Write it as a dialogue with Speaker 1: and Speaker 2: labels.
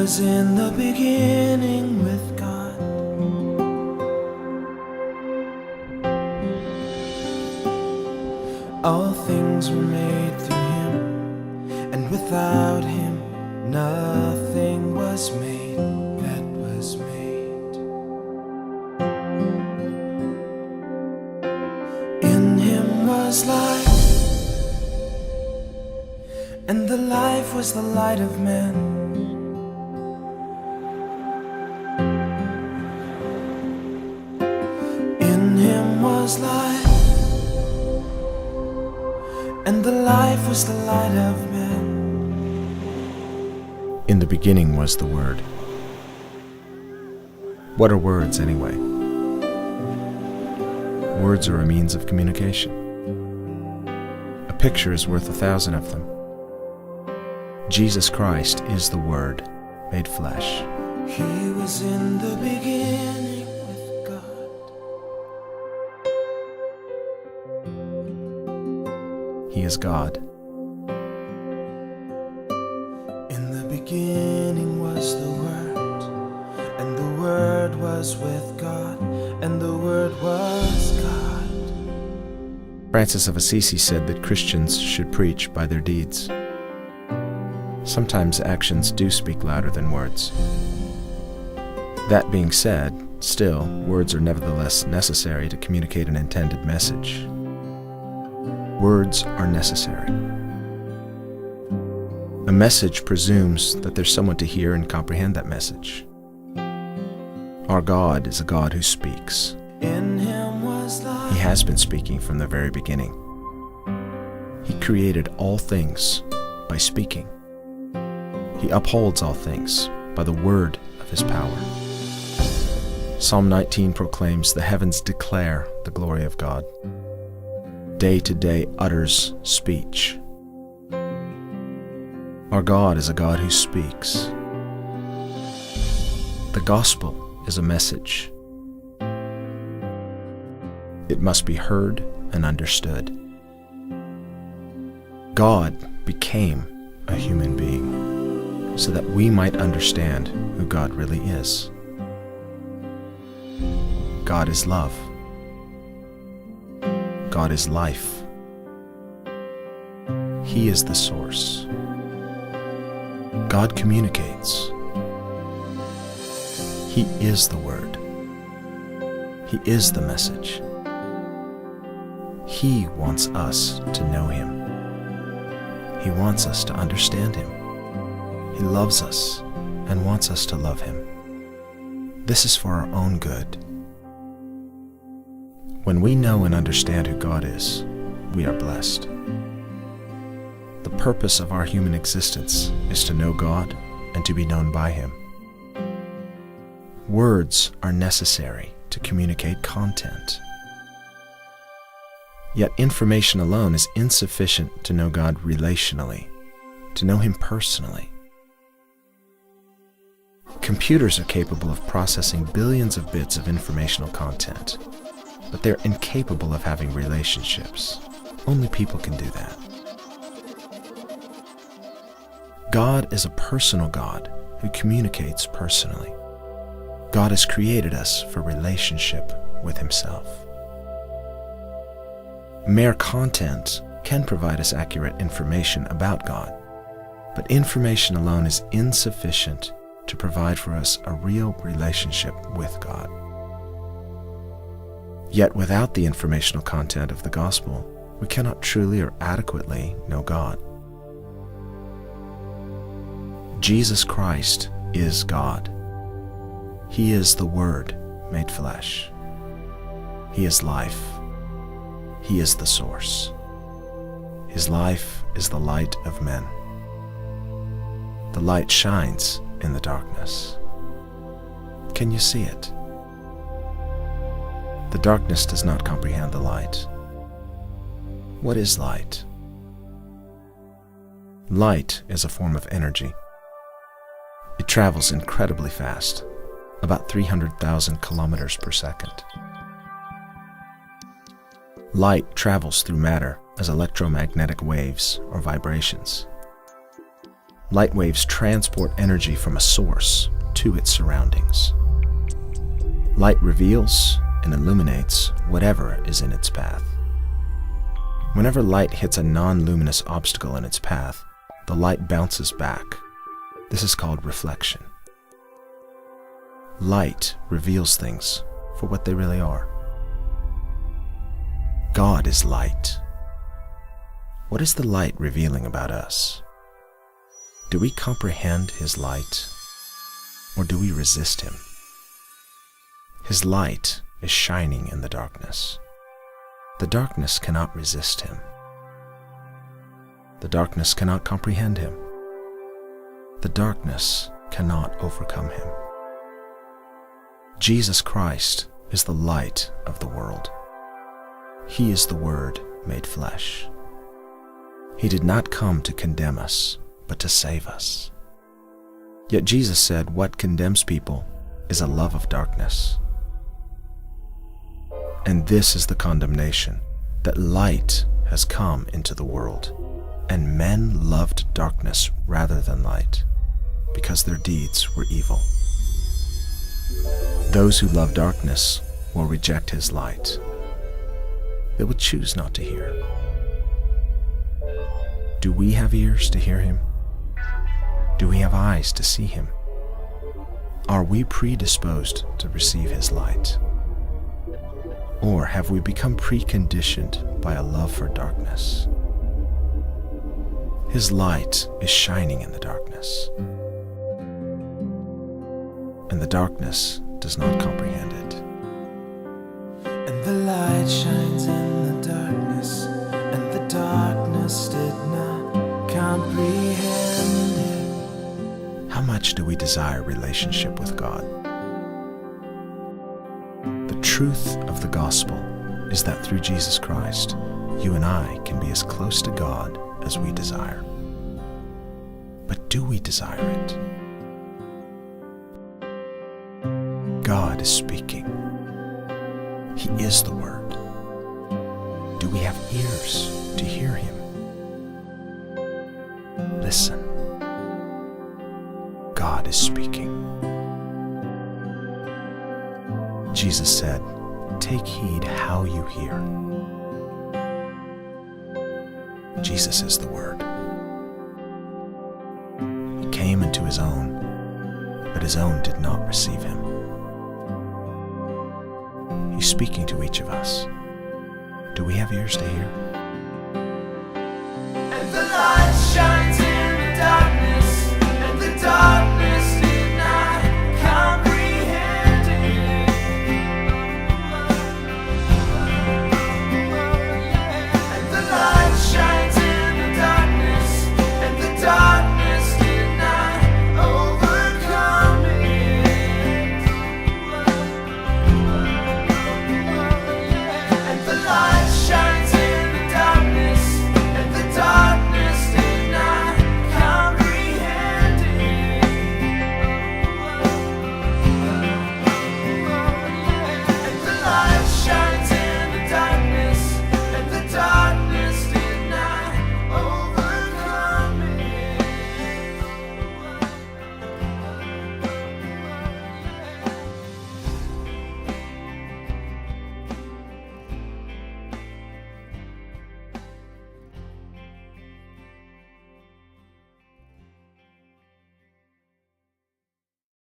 Speaker 1: was in the beginning with God. All things were made through him, and without him nothing was made that was made. In him was life, and the life was the light of men. In him was life, and the life was the light of men.
Speaker 2: In the beginning was the Word. What are words anyway? Words are a means of communication. A picture is worth 1,000 of them. Jesus Christ is the Word made flesh.
Speaker 1: He was in the beginning with God.
Speaker 2: He is God.
Speaker 1: In the beginning was the Word, and the Word was with God, and the Word was God.
Speaker 2: Francis of Assisi said that Christians should preach by their deeds. Sometimes actions do speak louder than words. That being said, still, words are nevertheless necessary to communicate an intended message. Words are necessary. A message presumes that there's someone to hear and comprehend that message. Our God is a God who speaks.
Speaker 1: In him was life.
Speaker 2: He has been speaking from the very beginning. He created all things by speaking. He upholds all things by the word of his power. Psalm 19 proclaims, "The heavens declare the glory of God. Day to day utters speech." Our God is a God who speaks. The gospel is a message. It must be heard and understood. God became a human being so that we might understand who God really is. God is love. God is life. He is the source. God communicates. He is the Word. He is the message. He wants us to know Him. He wants us to understand Him. He loves us and wants us to love Him. This is for our own good. When we know and understand who God is, we are blessed. The purpose of our human existence is to know God and to be known by Him. Words are necessary to communicate content. Yet information alone is insufficient to know God relationally, to know Him personally. Computers are capable of processing billions of bits of informational content, but they're incapable of having relationships. Only people can do that. God is a personal God who communicates personally. God has created us for relationship with Himself. Mere content can provide us accurate information about God, but information alone is insufficient to provide for us a real relationship with God. Yet without the informational content of the gospel, we cannot truly or adequately know God. Jesus Christ is God. He is the Word made flesh. He is life. He is the source. His life is the light of men. The light shines in the darkness. Can you see it? The darkness does not comprehend the light. What is light? Light is a form of energy. It travels incredibly fast, about 300,000 kilometers per second. Light travels through matter as electromagnetic waves or vibrations. Light waves transport energy from a source to its surroundings. Light reveals and illuminates whatever is in its path. Whenever light hits a non-luminous obstacle in its path, the light bounces back. This is called reflection. Light reveals things for what they really are. God is light. What is the light revealing about us? Do we comprehend His light, or do we resist Him? His light is shining in the darkness. The darkness cannot resist Him. The darkness cannot comprehend Him. The darkness cannot overcome Him. Jesus Christ is the light of the world. He is the Word made flesh. He did not come to condemn us, but to save us. Yet Jesus said what condemns people is a love of darkness. And this is the condemnation, that light has come into the world, and men loved darkness rather than light, because their deeds were evil. Those who love darkness will reject His light. They will choose not to hear. Do we have ears to hear Him? Do we have eyes to see Him? Are we predisposed to receive His light? Or have we become preconditioned by a love for darkness? His light is shining in the darkness, and the darkness does not comprehend it.
Speaker 1: And the light shines in the darkness, and the darkness did not comprehend it.
Speaker 2: How much do we desire relationship with God? The truth of the gospel is that through Jesus Christ, you and I can be as close to God as we desire. But do we desire it? God is speaking. He is the Word. Do we have ears to hear Him? Listen. God is speaking. Jesus said, "Take heed how you hear." Jesus is the Word. He came into His own, but His own did not receive Him. He's speaking to each of us. Do we have ears to hear?
Speaker 1: And the light